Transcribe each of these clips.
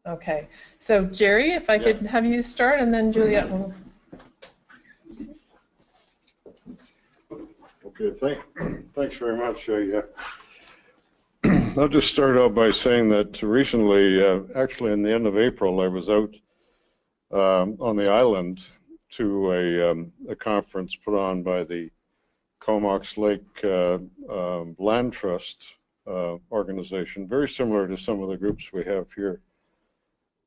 Okay, so Gerry, if I could have you start, and then Juliet will. Okay, thanks very much. I'll just start out by saying that recently, actually in the end of April, I was out on the island to a conference put on by the Comox Lake Land Trust organization, very similar to some of the groups we have here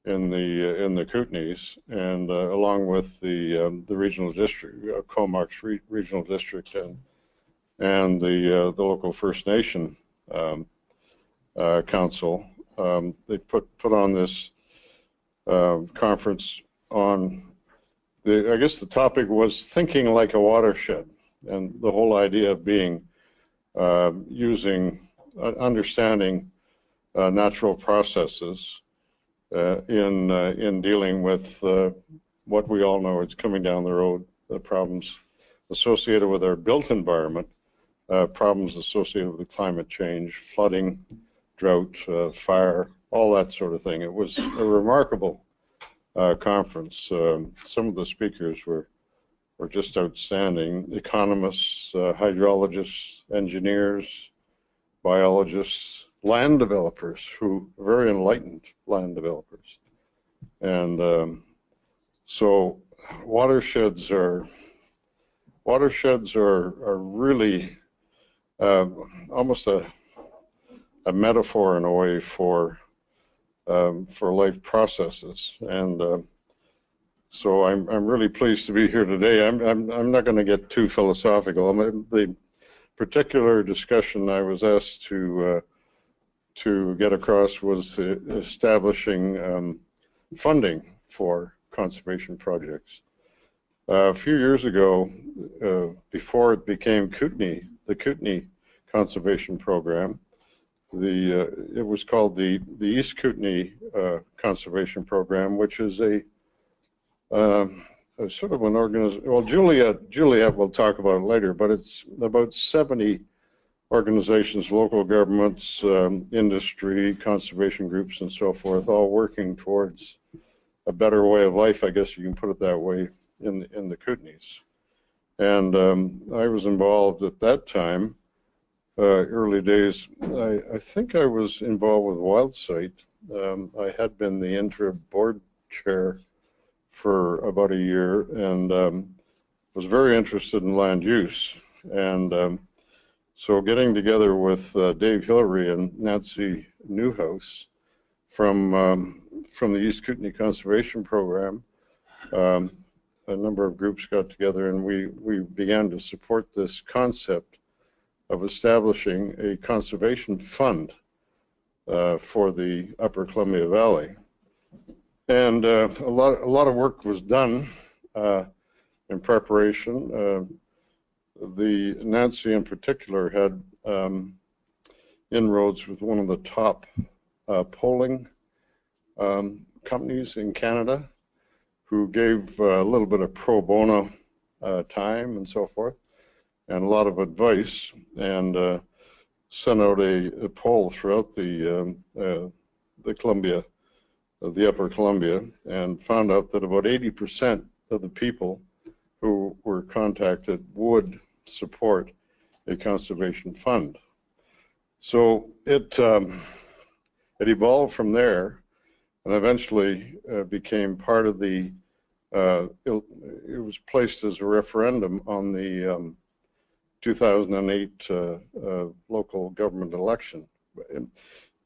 in the Kootenays, and along with the regional district, Comox Regional District, and the local First Nation Council. They put on this conference on I guess the topic was thinking like a watershed, and the whole idea of being understanding natural processes in dealing with what we all know is coming down the road, the problems associated with our built environment, problems associated with climate change, flooding, drought, fire, all that sort of thing. It was a remarkable conference. Some of the speakers were just outstanding. Economists, hydrologists, engineers, biologists, land developers, very enlightened land developers. And so watersheds are really almost a metaphor in a way for life processes, and so I'm really pleased to be here today. I'm not going to get too philosophical. The particular discussion I was asked to get across was establishing funding for conservation projects. A few years ago, before it became the Kootenay Conservation Program, it was called the East Kootenay Conservation Program, which is a sort of an organization. Well, Juliet will talk about it later, but it's about 70 organizations, local governments, industry, conservation groups, and so forth, all working towards a better way of life, I guess you can put it that way, in the Kootenays. And I was involved at that time. Early days, I think I was involved with WildSite. I had been the interim board chair for about a year, and was very interested in land use. And so getting together with Dave Hillary and Nancy Newhouse from the East Kootenay Conservation Program, a number of groups got together, and we began to support this concept of establishing a conservation fund for the Upper Columbia Valley. And a lot of work was done in preparation. Nancy in particular had inroads with one of the top polling companies in Canada, who gave a little bit of pro bono time and so forth, and a lot of advice, and sent out a poll throughout the Columbia, the Upper Columbia, and found out that about 80% of the people who were contacted would support a conservation fund. So it evolved from there, and eventually became part of the. It was placed as a referendum on the 2008 local government election,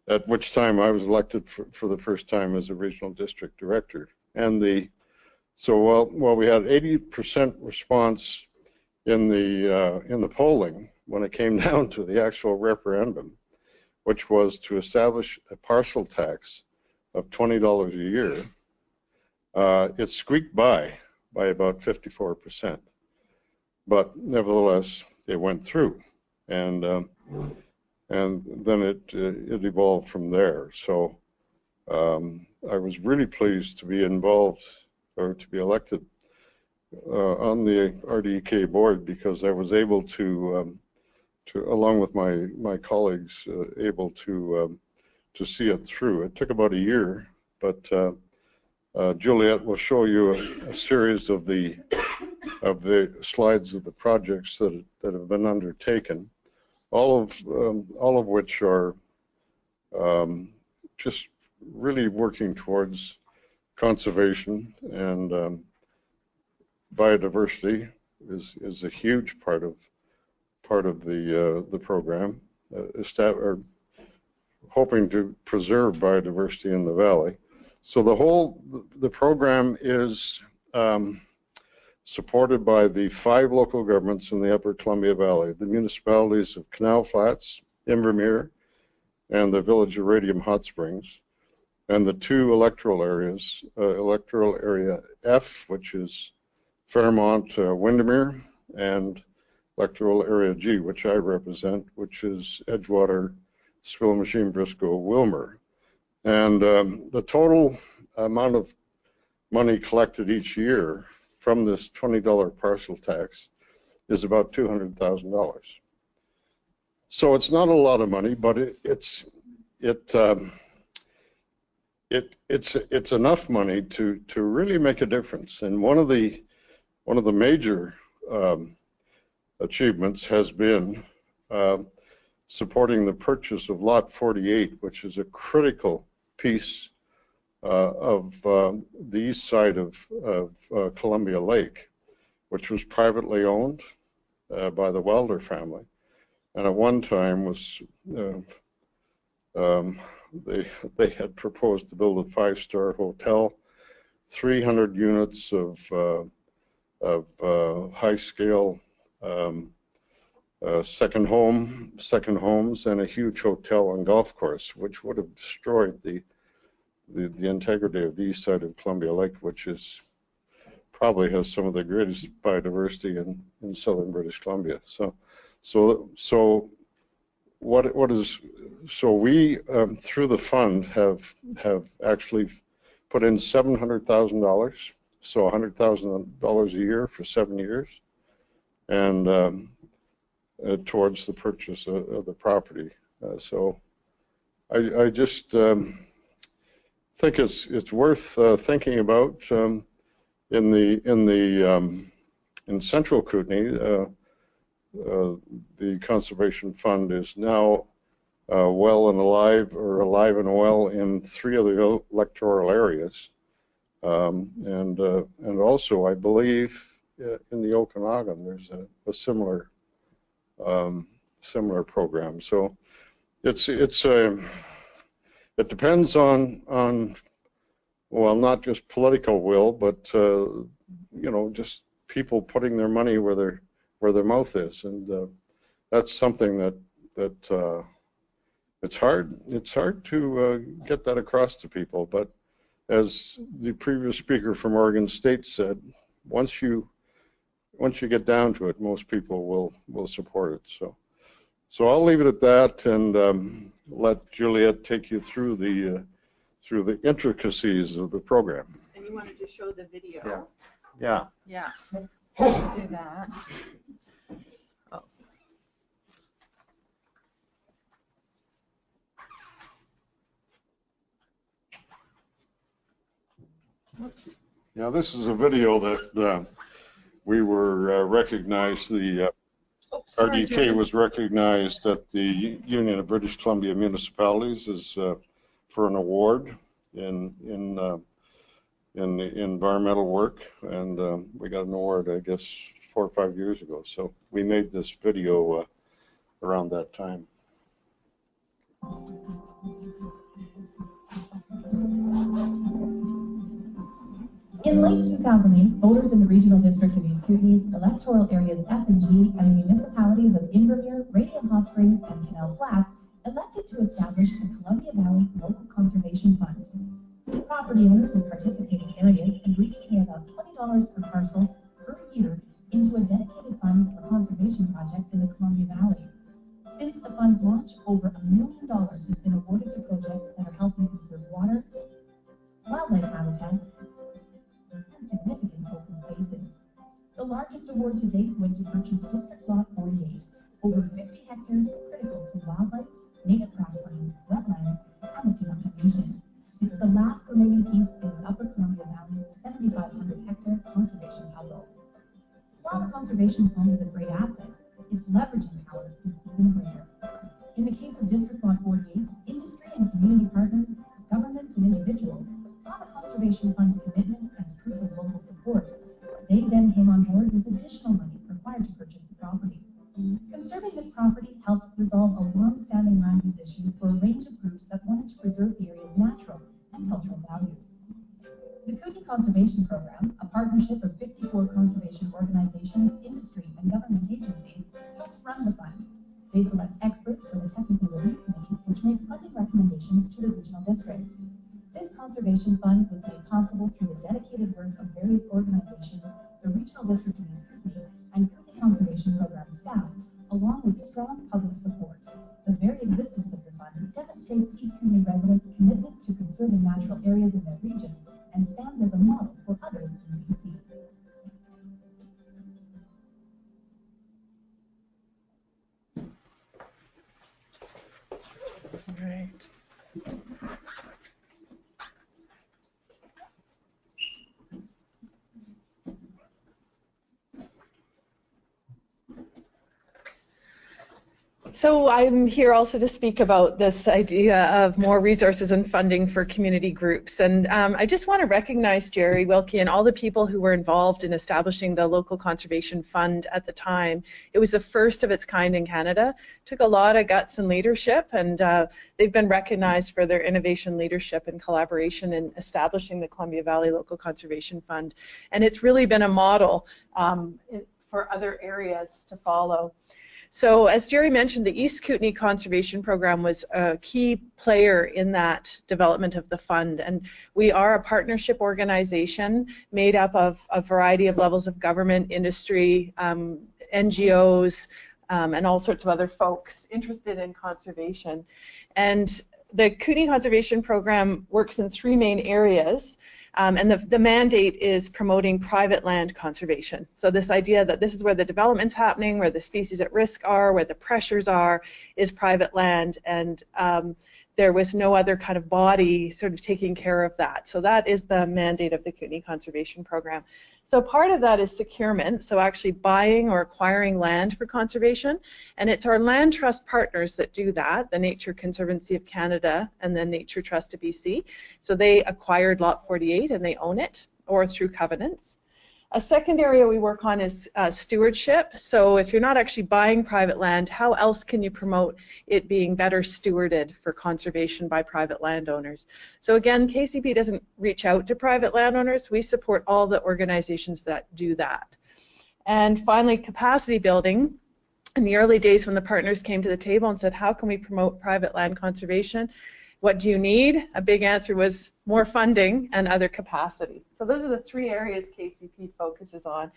at which time I was elected for the first time as a regional district director. And so while we had 80% response in the polling, when it came down to the actual referendum, which was to establish a parcel tax of $20 a year, it squeaked by about 54%. But nevertheless, it went through, and then it evolved from there. So I was really pleased to be involved, or to be elected on the RDEK board, because I was able to along with my colleagues, able to see it through. It took about a year, but Juliet will show you a series of the slides of the projects that have been undertaken, all of which are just really working towards conservation, and biodiversity is a huge part of the program. Hoping to preserve biodiversity in the valley. So the program is supported by the 5 local governments in the Upper Columbia Valley, the municipalities of Canal Flats, Invermere, and the village of Radium Hot Springs, and the 2 electoral areas, electoral area F, which is Fairmont, Windermere, and electoral area G, which I represent, which is Edgewater, Squamish, Briscoe, Wilmer. And the total amount of money collected each year from this $20 parcel tax is about $200,000. So it's not a lot of money, but it's enough money to really make a difference. And one of the major achievements has been supporting the purchase of Lot 48, which is a critical piece of the east side of Columbia Lake, which was privately owned by the Wilder family, and at one time was they had proposed to build a 5-star hotel, 300 units of high-scale second homes, and a huge hotel and golf course, which would have destroyed the integrity of the east side of Columbia Lake, which probably has some of the greatest biodiversity in southern British Columbia. So we through the fund have actually put in $700,000, so $100,000 a year for 7 years, and towards the purchase of the property. So I just think it's worth thinking about. In Central Kootenay, the Conservation Fund is now well and alive, or alive and well, in 3 of the electoral areas, and also I believe in the Okanagan there's a similar program. So it depends on well, not just political will, but just people putting their money where their mouth is, and that's something that it's hard to get that across to people. But as the previous speaker from Oregon State said, once you get down to it, most people will support it. So I'll leave it at that, and let Juliet take you through the intricacies of the program. And you wanted to show the video. Yeah. Yeah. Let's do that. Oh. Whoops. Yeah, this is a video that we were recognized. The RDEK was recognized at the Union of British Columbia Municipalities as for an award in the environmental work, and we got an award, I guess, 4 or 5 years ago. So we made this video around that time. In late 2008, voters in the Regional District of East Kootenay's electoral areas F and G and the municipalities of Invermere, Radium Hot Springs, and Canal Flats elected to establish the Columbia Valley Local Conservation Fund. Property owners in participating areas agreed to pay about $20 per parcel per year into a dedicated fund for conservation projects in the Columbia Valley. Since the fund's launch, over $1 million has been awarded to projects that are helping conserve water, wildlife habitat, and significant open spaces. The largest award to date went to purchase District Lot 48, over 50 hectares critical to wildlife, native grasslands, wetlands, and the Tunica Nation. It's the last remaining piece in the Upper Columbia Valley's 7,500-hectare conservation puzzle. While the Conservation Fund is a great asset, its leveraging power is even greater. In the case of District 148, industry and community partners, governments and individuals saw the Conservation Fund's commitment as proof of local support. They then came on board with additional money required to purchase the property. Conserving this property helped resolve a long-standing land use issue for a range of groups that wanted to preserve the area's natural and cultural values. The Kootenay Conservation Program, a partnership of 54 conservation organizations, industry, and government agencies, helps run the fund. They select experts for the Technical Review Committee, which makes funding recommendations to the regional district. This conservation fund was made possible through the dedicated work of various organizations, the regional district of East Kootenay, and Kootenay Conservation Program staff, along with strong public support. The very existence of the fund demonstrates East Kootenay residents' commitment to conserving natural areas in their region and stands as a model for others in BC. Right. So I'm here also to speak about this idea of more resources and funding for community groups. And I just want to recognize Gerry Wilkie and all the people who were involved in establishing the local conservation fund at the time. It was the first of its kind in Canada. It took a lot of guts and leadership, and they've been recognized for their innovation, leadership, and collaboration in establishing the Columbia Valley Local Conservation Fund. And it's really been a model for other areas to follow. So as Gerry mentioned, the East Kootenay Conservation Program was a key player in that development of the fund, and we are a partnership organization made up of a variety of levels of government, industry, NGOs, and all sorts of other folks interested in conservation. And the Kootenay Conservation Program works in three main areas. And the mandate is promoting private land conservation. So this idea that this is where the development's happening, where the species at risk are, where the pressures are, is private land, and there was no other kind of body sort of taking care of that. So that is the mandate of the Kootenay Conservation Program. So part of that is securement, so actually buying or acquiring land for conservation, and it's our land trust partners that do that, the Nature Conservancy of Canada and the Nature Trust of BC. So they acquired Lot 48 and they own it, or through covenants. A second area we work on is stewardship. So if you're not actually buying private land, how else can you promote it being better stewarded for conservation by private landowners? So again, KCP doesn't reach out to private landowners. We support all the organizations that do that. And finally, capacity building. In the early days when the partners came to the table and said, how can we promote private land conservation? What do you need? A big answer was more funding and other capacity. So those are the three areas KCP focuses on.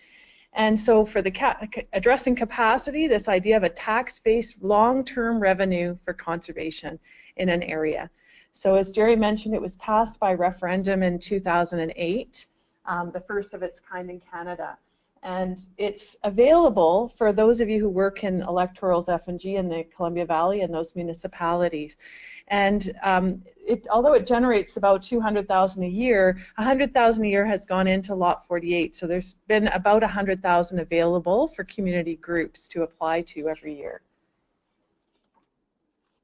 And so for the addressing capacity, this idea of a tax-based long-term revenue for conservation in an area. So as Gerry mentioned, it was passed by referendum in 2008, the first of its kind in Canada. And it's available for those of you who work in electorals F&G in the Columbia Valley and those municipalities. And although it generates about $200,000 a year, $100,000 a year has gone into Lot 48. So there's been about $100,000 available for community groups to apply to every year.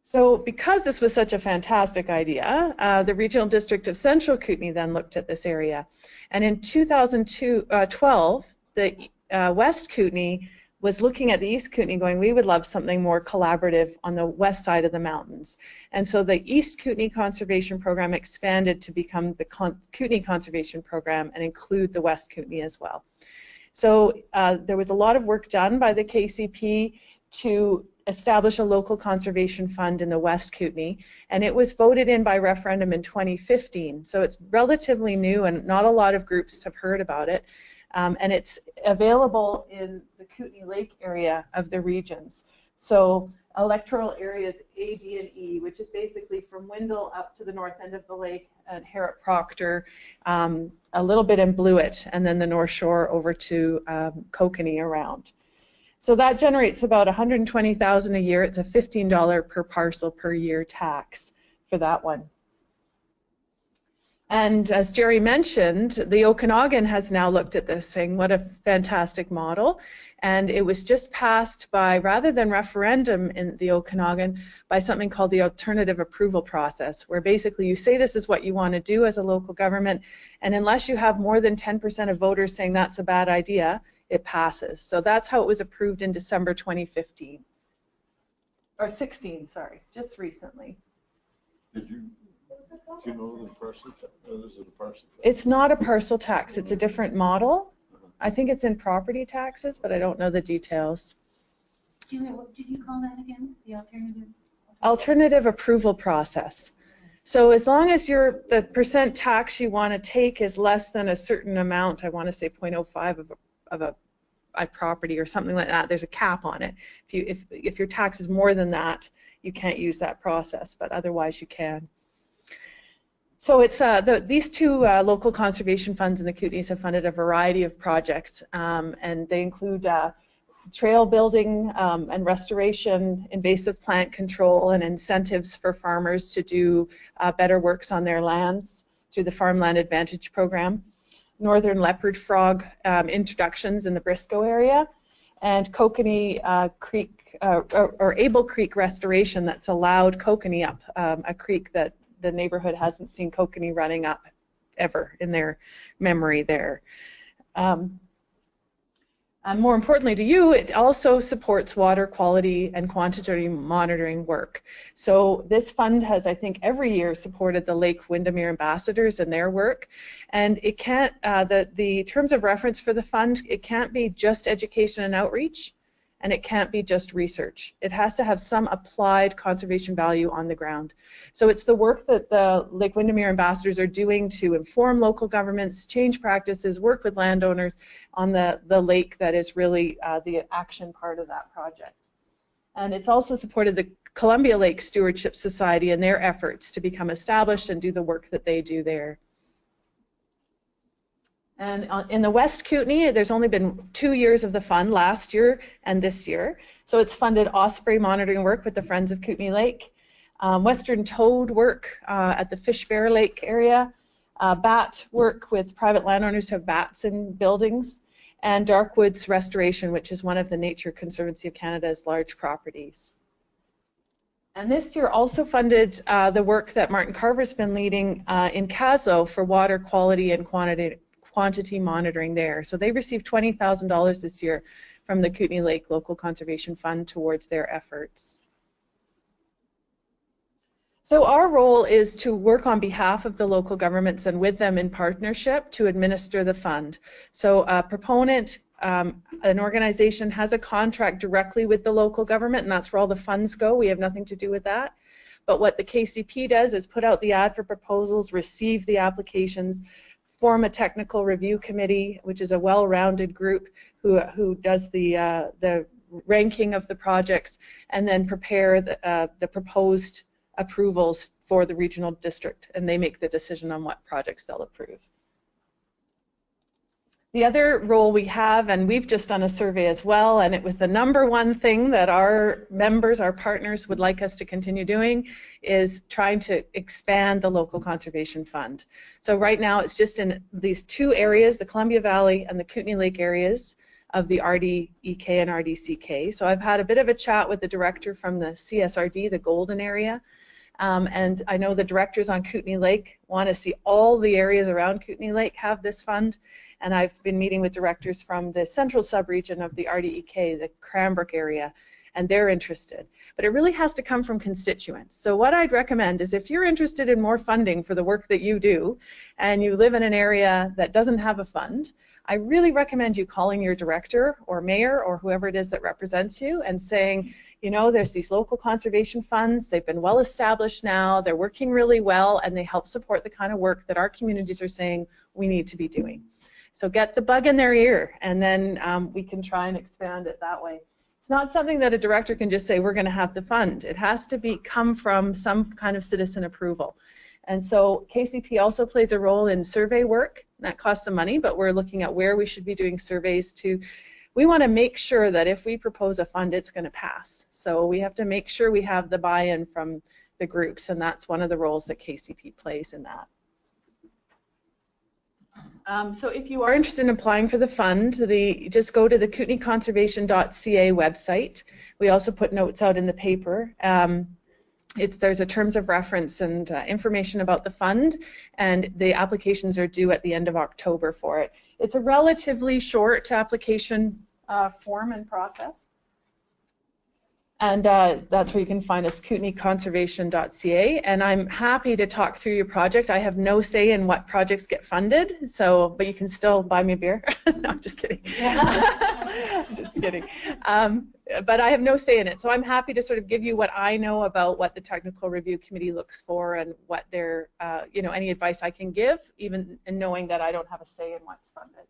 So because this was such a fantastic idea, the Regional District of Central Kootenay then looked at this area. And in 2012, the West Kootenay was looking at the East Kootenay going, we would love something more collaborative on the west side of the mountains. And so the East Kootenay Conservation Program expanded to become the Kootenay Conservation Program and include the West Kootenay as well. So there was a lot of work done by the KCP to establish a local conservation fund in the West Kootenay, and it was voted in by referendum in 2015. So it's relatively new and not a lot of groups have heard about it. And it's available in the Kootenay Lake area of the regions. So electoral areas A, D, and E, which is basically from Windle up to the north end of the lake at Harrop Proctor, a little bit in Blewett, and then the North Shore over to Kootenay around. So that generates about $120,000 a year. It's a $15 per parcel per year tax for that one. And as Gerry mentioned, the Okanagan has now looked at this, saying what a fantastic model. And it was just passed by, rather than referendum in the Okanagan, by something called the alternative approval process, where basically you say this is what you want to do as a local government, and unless you have more than 10% of voters saying that's a bad idea, it passes. So that's how it was approved in December 2015. Or 16, sorry, just recently. Did you, do you know the parcel? Is it a parcel? It's not a parcel tax, it's a different model. I think it's in property taxes, but I don't know the details. Juliet, what did you call that again? The alternative? Alternative approval process. So as long as the percent tax you want to take is less than a certain amount, I want to say 0.05 of a property or something like that, there's a cap on it. If your tax is more than that, you can't use that process, but otherwise you can. So it's these two local conservation funds in the Kootenays have funded a variety of projects, and they include trail building and restoration, invasive plant control, and incentives for farmers to do better works on their lands through the Farmland Advantage program, northern leopard frog introductions in the Briscoe area, and Kootenay Creek or Able Creek restoration that's allowed Kootenay up, a creek that the neighborhood hasn't seen Kootenay running up ever in their memory there. And more importantly to you, it also supports water quality and quantity monitoring work. So this fund has, I think, every year supported the Lake Windermere ambassadors and their work. And it can't, the terms of reference for the fund, it can't be just education and outreach, and it can't be just research. It has to have some applied conservation value on the ground. So it's the work that the Lake Windermere ambassadors are doing to inform local governments, change practices, work with landowners on the lake that is really the action part of that project. And it's also supported the Columbia Lake Stewardship Society in their efforts to become established and do the work that they do there. And in the West Kootenay, there's only been 2 years of the fund, last year and this year. So it's funded osprey monitoring work with the Friends of Kootenay Lake, western toad work at the Fish Bear Lake area, bat work with private landowners who have bats in buildings, and dark woods restoration, which is one of the Nature Conservancy of Canada's large properties. And this year also funded the work that Martin Carver's been leading in Caslo for water quality and quantity monitoring there. So they received $20,000 this year from the Kootenay Lake Local Conservation Fund towards their efforts. So our role is to work on behalf of the local governments and with them in partnership to administer the fund. So a proponent, an organization has a contract directly with the local government, and that's where all the funds go. We have nothing to do with that. But what the KCP does is put out the ad for proposals, receive the applications, form a technical review committee, which is a well-rounded group who does the ranking of the projects, and then prepare the proposed approvals for the regional district, and they make the decision on what projects they'll approve. The other role we have, and we've just done a survey as well, and it was the #1 thing that our members, our partners would like us to continue doing, is trying to expand the local conservation fund. So right now it's just in these 2 areas, the Columbia Valley and the Kootenay Lake areas of the RDEK and RDCK. So I've had a bit of a chat with the director from the CSRD, the Golden area, and I know the directors on Kootenay Lake want to see all the areas around Kootenay Lake have this fund. And I've been meeting with directors from the central subregion of the RDEK, the Cranbrook area, and they're interested. But it really has to come from constituents. So what I'd recommend is if you're interested in more funding for the work that you do, and you live in an area that doesn't have a fund, I really recommend you calling your director or mayor or whoever it is that represents you and saying, you know, there's these local conservation funds, they've been well established now, they're working really well, and they help support the kind of work that our communities are saying we need to be doing. So get the bug in their ear, and then we can try and expand it that way. It's not something that a director can just say, we're going to have the fund. It has to come from some kind of citizen approval. And so KCP also plays a role in survey work. That costs some money, but we're looking at where we should be doing surveys to. We want to make sure that if we propose a fund, it's going to pass. So we have to make sure we have the buy-in from the groups, and that's one of the roles that KCP plays in that. So if you are interested in applying for the fund, just go to the kootenayconservation.ca website. We also put notes out in the paper. There's a terms of reference and information about the fund, and the applications are due at the end of October for it. It's a relatively short application form and process. And that's where you can find us, kootenayconservation.ca. And I'm happy to talk through your project. I have no say in what projects get funded, but you can still buy me a beer. No, I'm just kidding. I'm just kidding. But I have no say in it. So I'm happy to sort of give you what I know about what the Technical Review Committee looks for and what their, any advice I can give, even in knowing that I don't have a say in what's funded.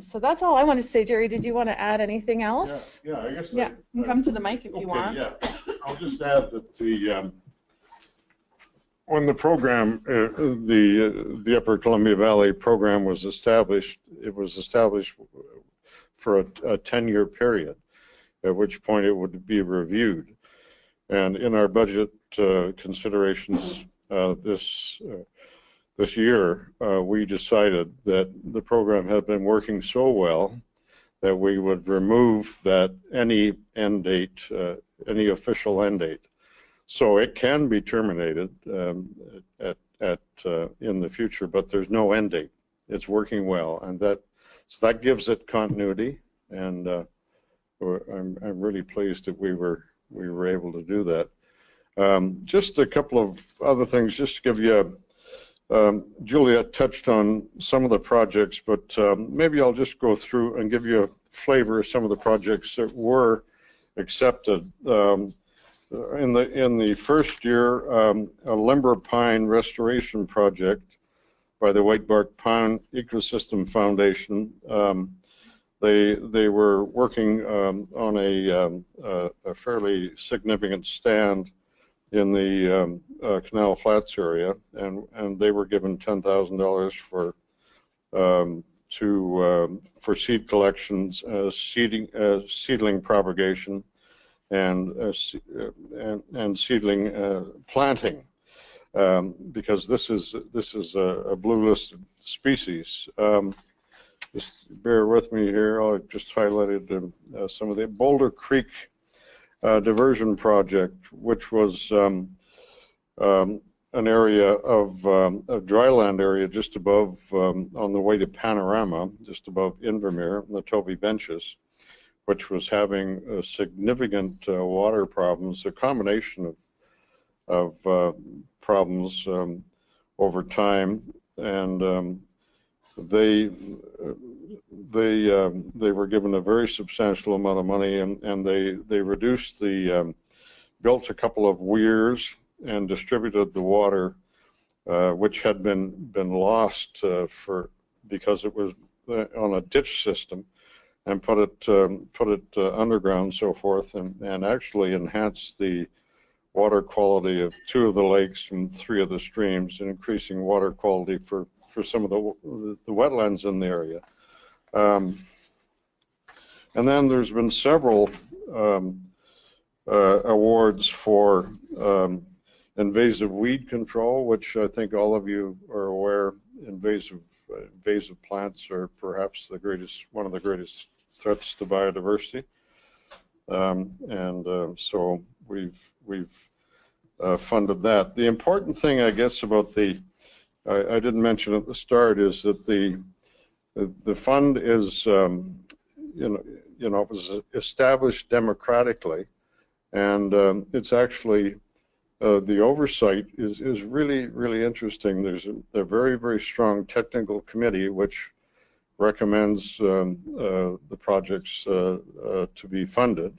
So that's all I want to say. Jerry, did you want to add anything else? Yeah, I guess. Yeah, you can come to the mic if you want. Yeah, I'll just add that when the program, the Upper Columbia Valley program was established, it was established for a 10-year period, at which point it would be reviewed. And in our budget considerations this year, we decided that the program had been working so well that we would remove that any end date, any official end date. So it can be terminated in the future, but there's no end date. It's working well, and so that gives it continuity. And I'm really pleased that we were able to do that. Just a couple of other things, just to give you. Juliet touched on some of the projects, but maybe I'll just go through and give you a flavor of some of the projects that were accepted. In the first year, a limber pine restoration project by the Whitebark Pine Ecosystem Foundation. They were working on a fairly significant stand in the Canal Flats area, and they were given $10,000 for seed collections, seedling propagation, and seedling planting, because this is a blue listed species. Just bear with me here. I just highlighted some of the Boulder Creek diversion project, which was an area of a dryland area just above, on the way to Panorama, just above Invermere, the Toby Benches, which was having significant water problems, a combination of problems over time, and they were given a very substantial amount of money, and they reduced built a couple of weirs and distributed the water, which had been lost because it was on a ditch system, and put it underground and so forth, and actually enhanced the water quality of 2 of the lakes and 3 of the streams, and increasing water quality for some of the wetlands in the area. And then there's been several awards for invasive weed control, which I think all of you are aware. Invasive plants are perhaps one of the greatest threats to biodiversity, so we've funded that. The important thing, I guess, about I didn't mention at the start, is that the fund is it was established democratically, and it's actually the oversight is really interesting. There's a very, very strong technical committee which recommends the projects to be funded,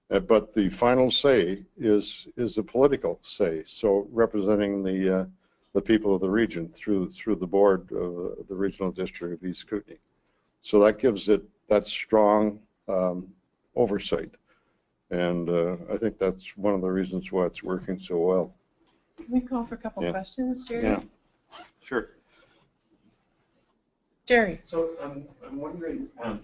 but the final say is a political say, so representing the people of the region through the board of the regional district of East Kootenay. So that gives it that strong oversight, and I think that's one of the reasons why it's working so well. Can we call for a couple questions, Jerry? Yeah, sure. Jerry. So I'm wondering, I'm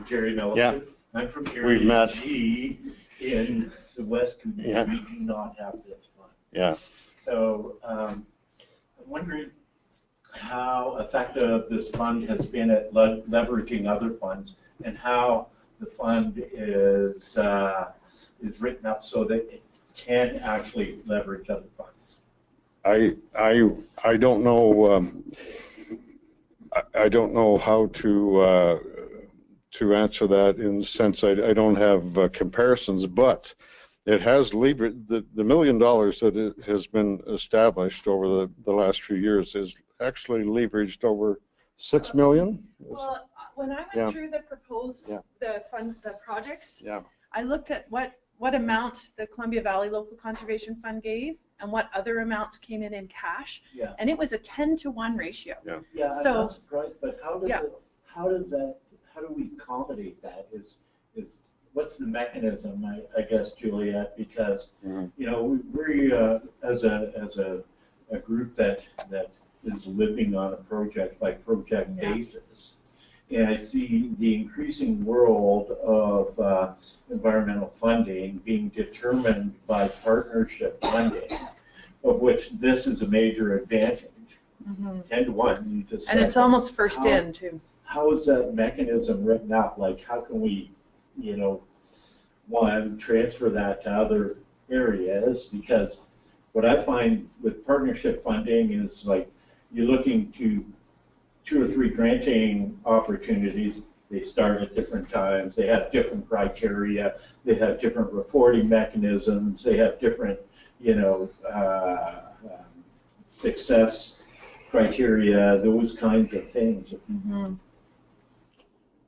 Jerry Wilkie. Yeah. I'm from We've met. RDEK in the West Kootenay. Yeah. We do not have this fund. Yeah. So I'm wondering, how effective this fund has been at leveraging other funds, and how the fund is written up so that it can actually leverage other funds. I don't know. I don't know how to answer that in the sense I don't have comparisons, but it has leveraged the $1 million that it has been established over the last few years is actually leveraged over $6 million. Well, when I went Yeah. through the proposed the projects, Yeah. I looked at what amount the Columbia Valley Local Conservation Fund gave and what other amounts came in cash, Yeah. and it was a 10-to-1 ratio. Yeah. Yeah, So- I'm not surprised, but how do we accommodate that? What's the mechanism, I guess, Juliet? Because you know, we as a group that is living on a project by project basis, and I see the increasing world of environmental funding being determined by partnership funding, of which this is a major advantage. 10-to-1, you just said. And it's almost first in too. How is that mechanism written up? Like, how can we, you know, one, transfer that to other areas? Because what I find with partnership funding is like you're looking to 2 or 3 granting opportunities. They start at different times. They have different criteria. They have different reporting mechanisms. They have different, you know, success criteria, those kinds of things.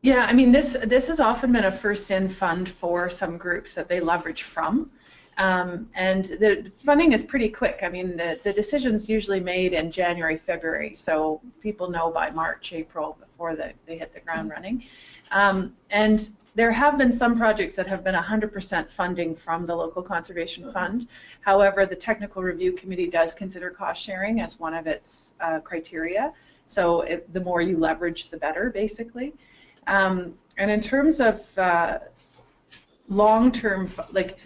Yeah, I mean, this has often been a first-in fund for some groups that they leverage from. And the funding is pretty quick. I mean, the decision's usually made in January, February, so people know by March, April before they hit the ground running. And there have been some projects that have been 100% funding from the Local Conservation Fund. However, the Technical Review Committee does consider cost sharing as one of its criteria. So the more you leverage, the better, basically. And in terms of long-term, like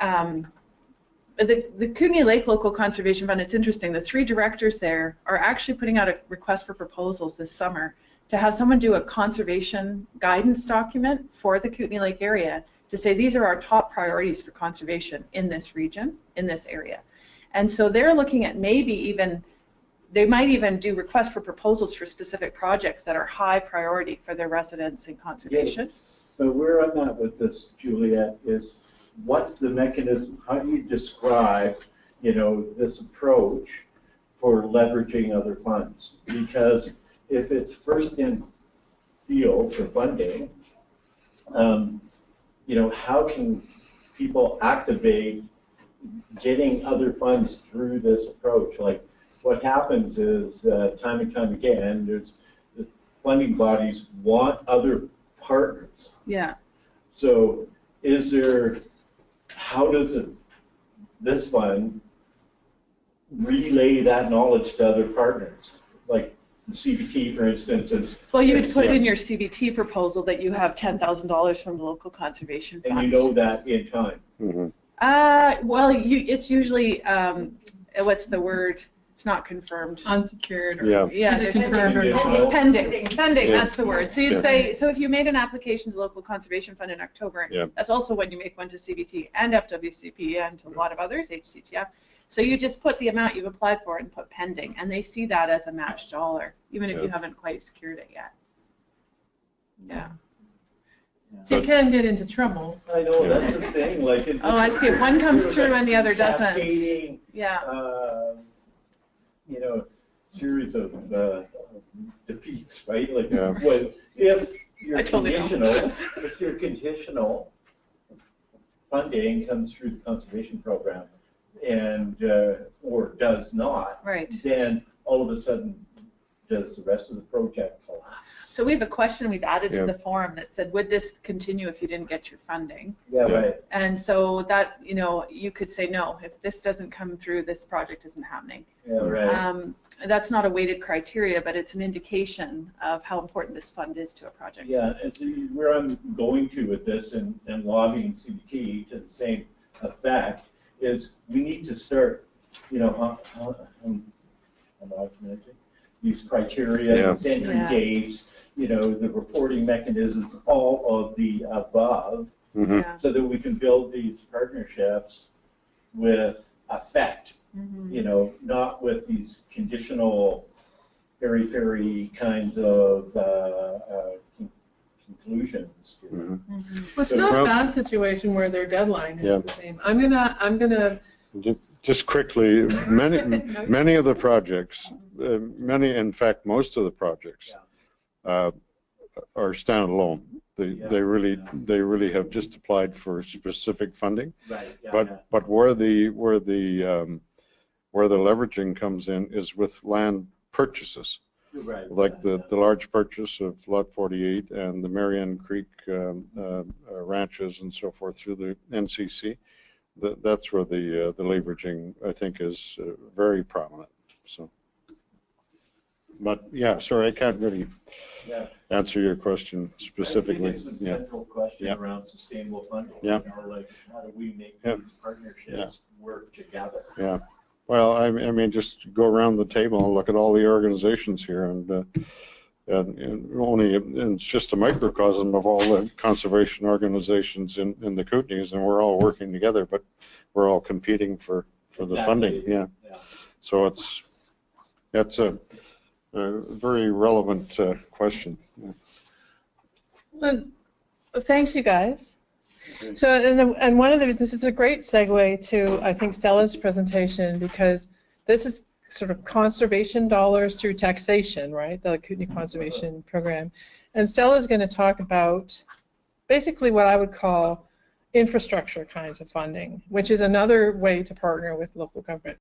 the Kootenay Lake Local Conservation Fund, it's interesting. The 3 directors there are actually putting out a request for proposals this summer to have someone do a conservation guidance document for the Kootenay Lake area to say these are our top priorities for conservation in this region, in this area. And so they're looking at maybe even, they might even do requests for proposals for specific projects that are high priority for their residents in conservation. But where I'm at with this, Juliet, is what's the mechanism? How do you describe, you know, this approach for leveraging other funds? Because if it's first in field for funding, you know, how can people activate getting other funds through this approach? Like, what happens is time and time again, there's the funding bodies want other partners. Yeah. So, is there? How does this fund relay that knowledge to other partners? Like the CBT, for instance, is. Well, you would put in your CBT proposal that you have $10,000 from the Local Conservation Fund. And you know that in time. Well, it's usually what's the word? It's not confirmed. Unsecured. Or Yeah. Is it confirmed or Conditional. not? Pending. Yeah. That's the word. So you'd say, so if you made an application to the Local Conservation Fund in October, that's also when you make one to CBT and FWCP and a lot of others, HCTF. So you just put the amount you've applied for and put pending, and they see that as a matched dollar, even if you haven't quite secured it yet. Yeah. So you can get into trouble. I know, that's the thing. Like, I see. One comes through and the other doesn't. Cascading, Yeah. You know, series of defeats, right? Like, Yeah. if you're I totally know. conditional, if your conditional funding comes through the conservation program and or does not, Right. then all of a sudden does the rest of the project collapse? So we have a question we've added to the forum that said, would this continue if you didn't get your funding? Yeah, right. And so that, you know, you could say, no, if this doesn't come through, this project isn't happening. Yeah, right. That's not a weighted criteria, but it's an indication of how important this fund is to a project. Yeah, and so where I'm going to with this and lobbying CBT to the same effect is we need to start, you know, these criteria, these entry dates, you know, the reporting mechanisms, all of the above, so that we can build these partnerships with effect, you know, not with these conditional, airy-fairy kinds of conclusions. Well, it's not a bad situation where their deadline is the same. I'm gonna. Just quickly, many of the projects, in fact, most of the projects are standalone. They really have just applied for specific funding. Right. Yeah, but where the leveraging comes in is with land purchases. Right. Like the large purchase of Lot 48 and the Marion Creek ranches and so forth through the NCC. That's where the leveraging, I think, is very prominent. So, but yeah, sorry, I can't really answer your question specifically. I think it's a central question around sustainable funding. Yeah. You know, like how do we make these partnerships work together? Yeah. Well, I mean, just go around the table and look at all the organizations here, and it's just a microcosm of all the conservation organizations in the Kootenays, and we're all working together, but we're all competing for the funding. Yeah. So that's a very relevant question. Well, thanks, you guys. So, and one of the, this is a great segue to, I think, Stella's presentation, because this is sort of conservation dollars through taxation, right? The Kootenay Conservation Program. And Stella's going to talk about basically what I would call infrastructure kinds of funding, which is another way to partner with local government.